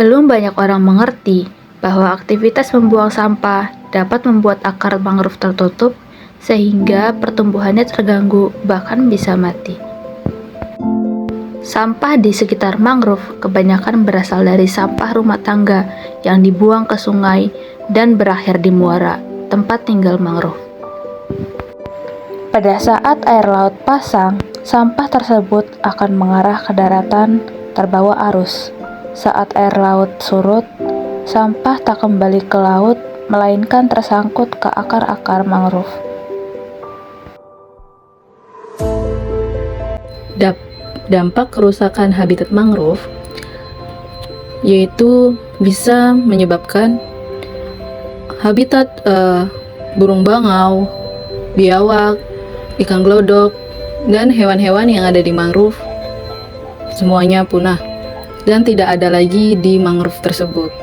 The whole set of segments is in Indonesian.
Belum banyak orang mengerti bahwa aktivitas membuang sampah dapat membuat akar mangrove tertutup sehingga pertumbuhannya terganggu, bahkan bisa mati. Sampah di sekitar mangrove kebanyakan berasal dari sampah rumah tangga yang dibuang ke sungai dan berakhir di muara, tempat tinggal mangrove. Pada saat air laut pasang, sampah tersebut akan mengarah ke daratan terbawa arus. Saat air laut surut, sampah tak kembali ke laut, melainkan tersangkut ke akar-akar mangrove. Dampak kerusakan habitat mangrove yaitu bisa menyebabkan habitat burung bangau, biawak, ikan glodok, dan hewan-hewan yang ada di mangrove semuanya punah dan tidak ada lagi di mangrove tersebut.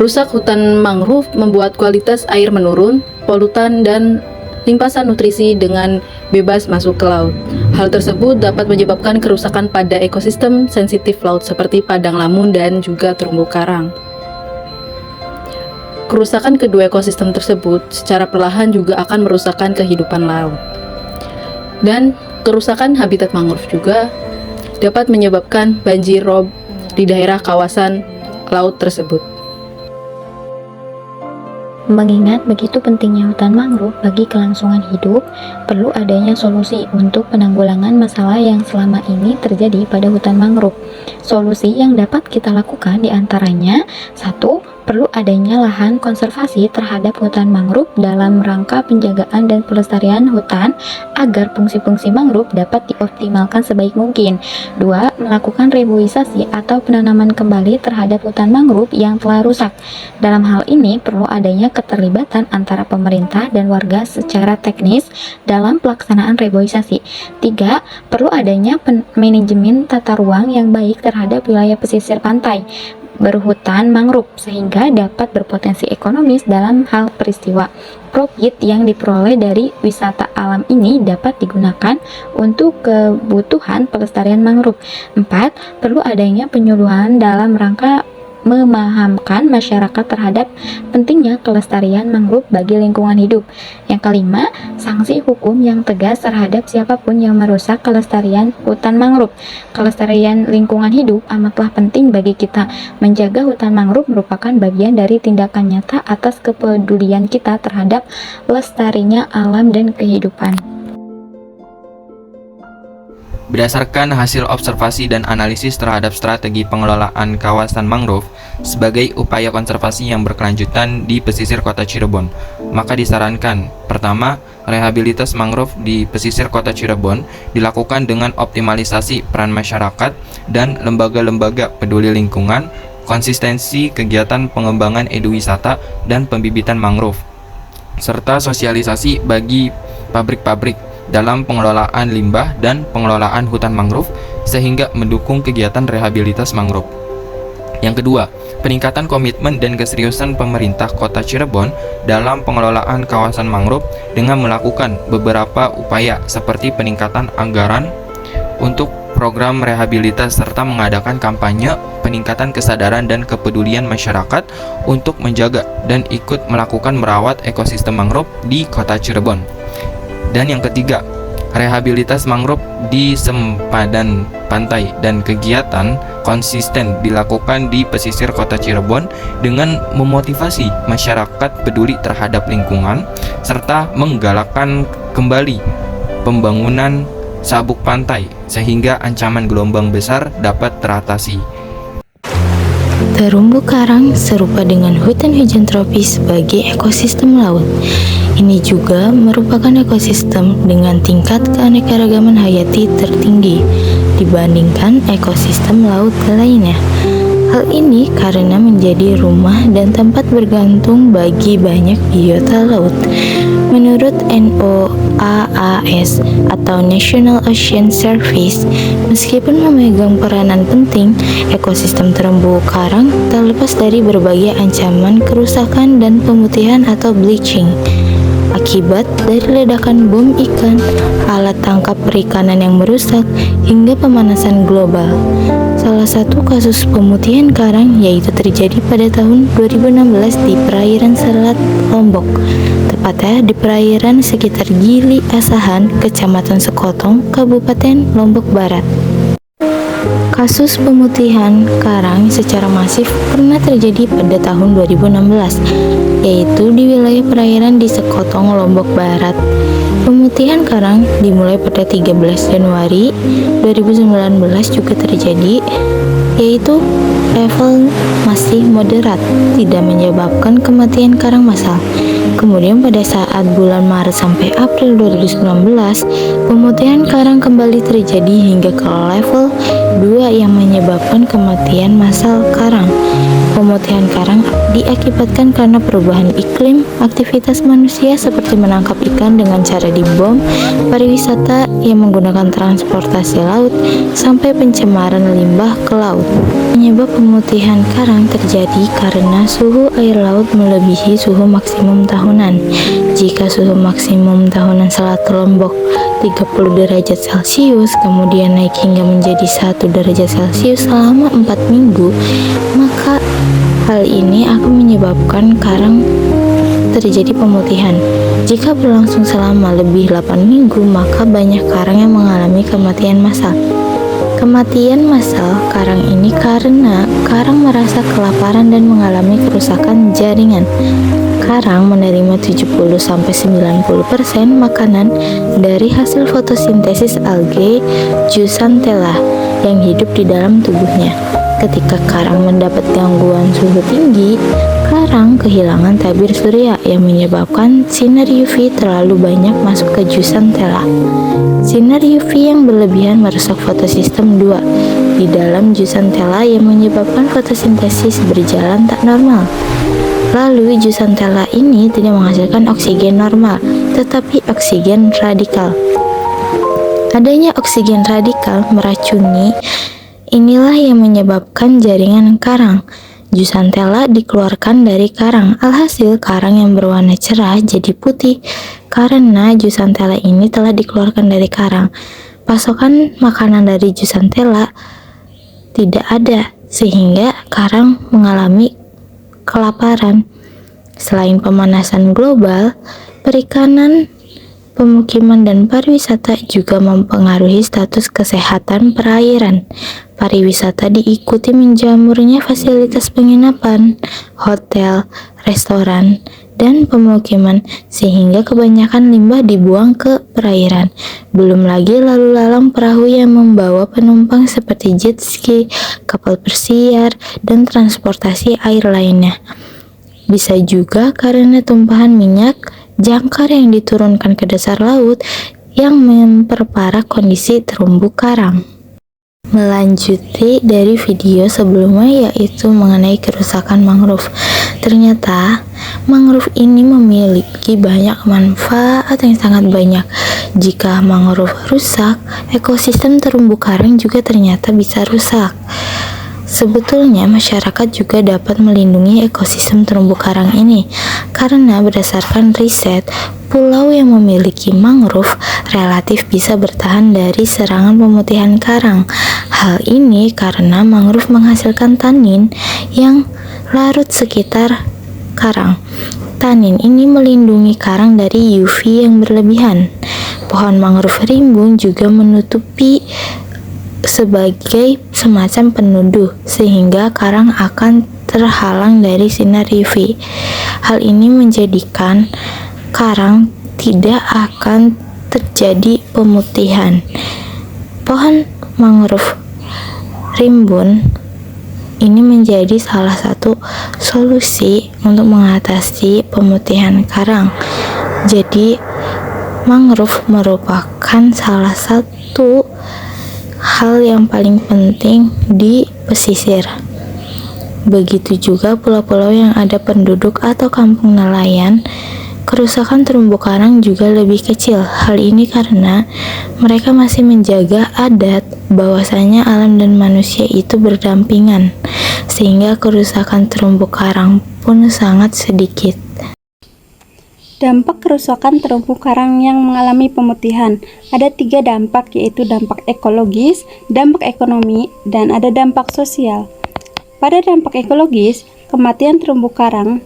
Rusak hutan mangrove membuat kualitas air menurun, polutan dan limpasan nutrisi dengan bebas masuk ke laut. Hal tersebut dapat menyebabkan kerusakan pada ekosistem sensitif laut seperti padang lamun dan juga terumbu karang. Kerusakan kedua ekosistem tersebut secara perlahan juga akan merusakkan kehidupan laut. Dan kerusakan habitat mangrove juga dapat menyebabkan banjir rob di daerah kawasan laut tersebut. Mengingat begitu pentingnya hutan mangrove bagi kelangsungan hidup, perlu adanya solusi untuk penanggulangan masalah yang selama ini terjadi pada hutan mangrove. Solusi yang dapat kita lakukan diantaranya: 1. Perlu adanya lahan konservasi terhadap hutan mangrove dalam rangka penjagaan dan pelestarian hutan agar fungsi-fungsi mangrove dapat dioptimalkan sebaik mungkin. 2. Melakukan reboisasi atau penanaman kembali terhadap hutan mangrove yang telah rusak. Dalam hal ini perlu adanya keterlibatan antara pemerintah dan warga secara teknis dalam pelaksanaan reboisasi. 3. Perlu adanya manajemen tata ruang yang baik terhadap wilayah pesisir pantai berhutan mangrove sehingga dapat berpotensi ekonomis dalam hal peristiwa. Profit yang diperoleh dari wisata alam ini dapat digunakan untuk kebutuhan pelestarian mangrove. 4. Perlu adanya penyuluhan dalam rangka memahamkan masyarakat terhadap pentingnya kelestarian mangrove bagi lingkungan hidup. Yang kelima, sanksi hukum yang tegas terhadap siapapun yang merusak kelestarian hutan mangrove. Kelestarian lingkungan hidup amatlah penting bagi kita. Menjaga hutan mangrove merupakan bagian dari tindakan nyata atas kepedulian kita terhadap lestarinya alam dan kehidupan. Berdasarkan hasil observasi dan analisis terhadap strategi pengelolaan kawasan mangrove sebagai upaya konservasi yang berkelanjutan di pesisir kota Cirebon, maka disarankan: pertama, rehabilitas mangrove di pesisir kota Cirebon dilakukan dengan optimalisasi peran masyarakat dan lembaga-lembaga peduli lingkungan, konsistensi kegiatan pengembangan eduwisata dan pembibitan mangrove, serta sosialisasi bagi pabrik-pabrik dalam pengelolaan limbah dan pengelolaan hutan mangrove sehingga mendukung kegiatan rehabilitas mangrove. Yang kedua, peningkatan komitmen dan keseriusan pemerintah Kota Cirebon dalam pengelolaan kawasan mangrove dengan melakukan beberapa upaya seperti peningkatan anggaran untuk program rehabilitas serta mengadakan kampanye peningkatan kesadaran dan kepedulian masyarakat untuk menjaga dan ikut melakukan merawat ekosistem mangrove di Kota Cirebon. Dan yang ketiga, rehabilitas mangrove di sempadan pantai dan kegiatan konsisten dilakukan di pesisir kota Cirebon dengan memotivasi masyarakat peduli terhadap lingkungan serta menggalakkan kembali pembangunan sabuk pantai sehingga ancaman gelombang besar dapat teratasi. Terumbu karang serupa dengan hutan hujan tropis bagi ekosistem laut. Ini juga merupakan ekosistem dengan tingkat keanekaragaman hayati tertinggi dibandingkan ekosistem laut lainnya. Hal ini karena menjadi rumah dan tempat bergantung bagi banyak biota laut. Menurut NOAAS atau National Ocean Service, meskipun memegang peranan penting, ekosistem terumbu karang tak lepas dari berbagai ancaman kerusakan dan pemutihan atau bleaching akibat dari ledakan bom ikan, alat tangkap perikanan yang merusak, hingga pemanasan global. Salah satu kasus pemutihan karang yaitu terjadi pada tahun 2016 di perairan Selat Lombok, tepatnya di perairan sekitar Gili Asahan, Kecamatan Sekotong, Kabupaten Lombok Barat. Kasus pemutihan karang secara masif pernah terjadi pada tahun 2016, yaitu di wilayah perairan di Sekotong, Lombok Barat. Pemutihan karang dimulai pada 13 Januari 2019 juga terjadi, yaitu level masih moderat, tidak menyebabkan kematian karang massal. Kemudian pada saat bulan Maret sampai April 2019, pemutihan karang kembali terjadi hingga ke level 2 yang menyebabkan kematian massal karang. Pemutihan karang diakibatkan karena perubahan iklim, aktivitas manusia seperti menangkap ikan dengan cara dibom, pariwisata yang menggunakan transportasi laut, sampai pencemaran limbah ke laut. Penyebab pemutihan karang terjadi karena suhu air laut melebihi suhu maksimum tahunan. Jika suhu maksimum tahunan Selat Lombok 30 derajat Celcius, kemudian naik hingga menjadi 1 derajat Celcius selama 4 minggu, maka hal ini akan menyebabkan karang terjadi pemutihan. Jika berlangsung selama lebih 8 minggu, maka banyak karang yang mengalami kematian massal. Kematian massal karang ini karena karang merasa kelaparan dan mengalami kerusakan jaringan. Karang menerima 70-90% makanan dari hasil fotosintesis algae Zooxanthellae yang hidup di dalam tubuhnya. Ketika karang mendapat gangguan suhu tinggi, karang kehilangan tabir surya yang menyebabkan sinar UV terlalu banyak masuk ke Zooxanthellae. Sinar UV yang berlebihan merusak fotosistem 2 di dalam Zooxanthellae yang menyebabkan fotosintesis berjalan tak normal. Lalu Zooxanthellae ini tidak menghasilkan oksigen normal, tetapi oksigen radikal. Adanya oksigen radikal meracuni. Inilah yang menyebabkan jaringan karang. Zooxanthellae dikeluarkan dari karang. Alhasil karang yang berwarna cerah jadi putih karena Zooxanthellae ini telah dikeluarkan dari karang. Pasokan makanan dari Zooxanthellae tidak ada sehingga karang mengalami kelaparan. Selain pemanasan global, perikanan, pemukiman dan pariwisata juga mempengaruhi status kesehatan perairan. Pariwisata diikuti menjamurnya fasilitas penginapan, hotel, restoran, dan pemukiman sehingga kebanyakan limbah dibuang ke perairan. Belum lagi lalu lalang perahu yang membawa penumpang seperti jet ski, kapal bersiar, dan transportasi air lainnya. Bisa juga karena tumpahan minyak jangkar yang diturunkan ke dasar laut yang memperparah kondisi terumbu karang. Melanjuti dari video sebelumnya yaitu mengenai kerusakan mangrove. Ternyata mangrove ini memiliki banyak manfaat yang sangat banyak. Jika mangrove rusak, ekosistem terumbu karang juga ternyata bisa rusak. Sebetulnya masyarakat juga dapat melindungi ekosistem terumbu karang ini karena berdasarkan riset, pulau yang memiliki mangrove relatif bisa bertahan dari serangan pemutihan karang. Hal ini karena mangrove menghasilkan tanin yang larut sekitar karang. Tanin ini melindungi karang dari UV yang berlebihan. Pohon mangrove rimbun juga menutupi sebagai semacam penuduh sehingga karang akan terhalang dari sinar UV. Hal ini menjadikan karang tidak akan terjadi pemutihan. Pohon mangrove rimbun ini menjadi salah satu solusi untuk mengatasi pemutihan karang. Jadi mangrove merupakan salah satu hal yang paling penting di pesisir. Begitu juga pulau-pulau yang ada penduduk atau kampung nelayan, kerusakan terumbu karang juga lebih kecil. Hal ini karena mereka masih menjaga adat bahwasanya alam dan manusia itu berdampingan, sehingga kerusakan terumbu karang pun sangat sedikit. Dampak kerusakan terumbu karang yang mengalami pemutihan. Ada 3 dampak, yaitu dampak ekologis, dampak ekonomi, dan ada dampak sosial. Pada dampak ekologis, kematian terumbu karang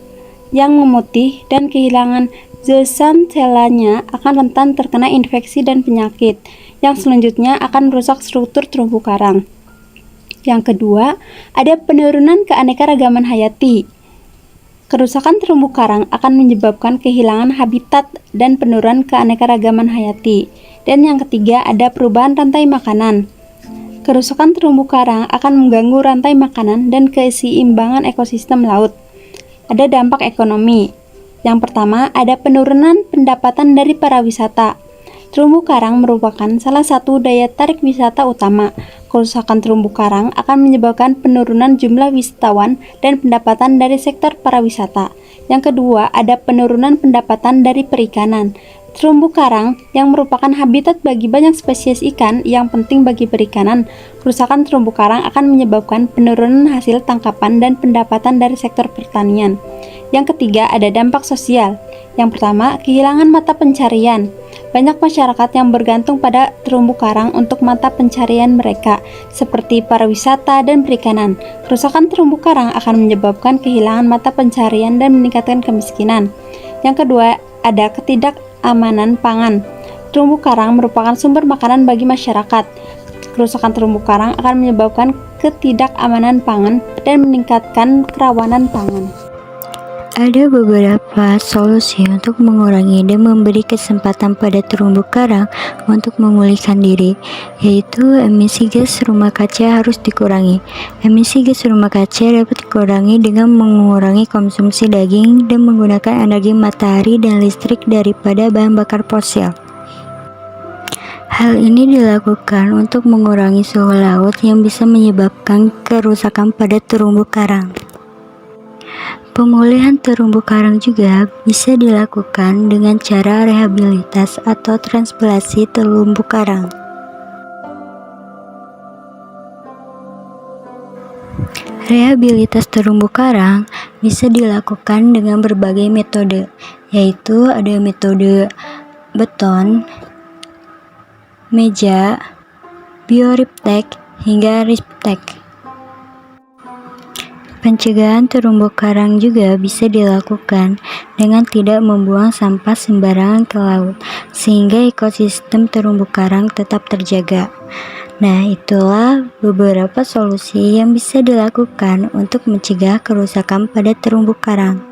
yang memutih dan kehilangan zooxanthellanya akan rentan terkena infeksi dan penyakit, yang selanjutnya akan merusak struktur terumbu karang. Yang kedua, ada penurunan keanekaragaman hayati. Kerusakan terumbu karang akan menyebabkan kehilangan habitat dan penurunan keanekaragaman hayati. Dan yang ketiga, ada perubahan rantai makanan. Kerusakan terumbu karang akan mengganggu rantai makanan dan keseimbangan ekosistem laut. Ada dampak ekonomi. Yang pertama, ada penurunan pendapatan dari para wisata. Terumbu karang merupakan salah satu daya tarik wisata utama. Kerusakan terumbu karang akan menyebabkan penurunan jumlah wisatawan dan pendapatan dari sektor pariwisata. Yang kedua, ada penurunan pendapatan dari perikanan. Terumbu karang yang merupakan habitat bagi banyak spesies ikan yang penting bagi perikanan. Kerusakan terumbu karang akan menyebabkan penurunan hasil tangkapan dan pendapatan dari sektor pertanian. Yang ketiga, ada dampak sosial. Yang pertama, kehilangan mata pencarian. Banyak masyarakat yang bergantung pada terumbu karang untuk mata pencarian mereka, seperti pariwisata dan perikanan. Kerusakan terumbu karang akan menyebabkan kehilangan mata pencarian dan meningkatkan kemiskinan. Yang kedua, ada ketidakamanan pangan. Terumbu karang merupakan sumber makanan bagi masyarakat. Kerusakan terumbu karang akan menyebabkan ketidakamanan pangan dan meningkatkan kerawanan pangan. Ada beberapa solusi untuk mengurangi dan memberi kesempatan pada terumbu karang untuk memulihkan diri, yaitu emisi gas rumah kaca harus dikurangi. Emisi gas rumah kaca dapat dikurangi dengan mengurangi konsumsi daging dan menggunakan energi matahari dan listrik daripada bahan bakar fosil. Hal ini dilakukan untuk mengurangi suhu laut yang bisa menyebabkan kerusakan pada terumbu karang. Pemulihan terumbu karang juga bisa dilakukan dengan cara rehabilitas atau transplantasi terumbu karang. Rehabilitas terumbu karang bisa dilakukan dengan berbagai metode, yaitu ada metode beton, meja, bioriptek, hingga riptek. Pencegahan terumbu karang juga bisa dilakukan dengan tidak membuang sampah sembarangan ke laut, sehingga ekosistem terumbu karang tetap terjaga. Nah, itulah beberapa solusi yang bisa dilakukan untuk mencegah kerusakan pada terumbu karang.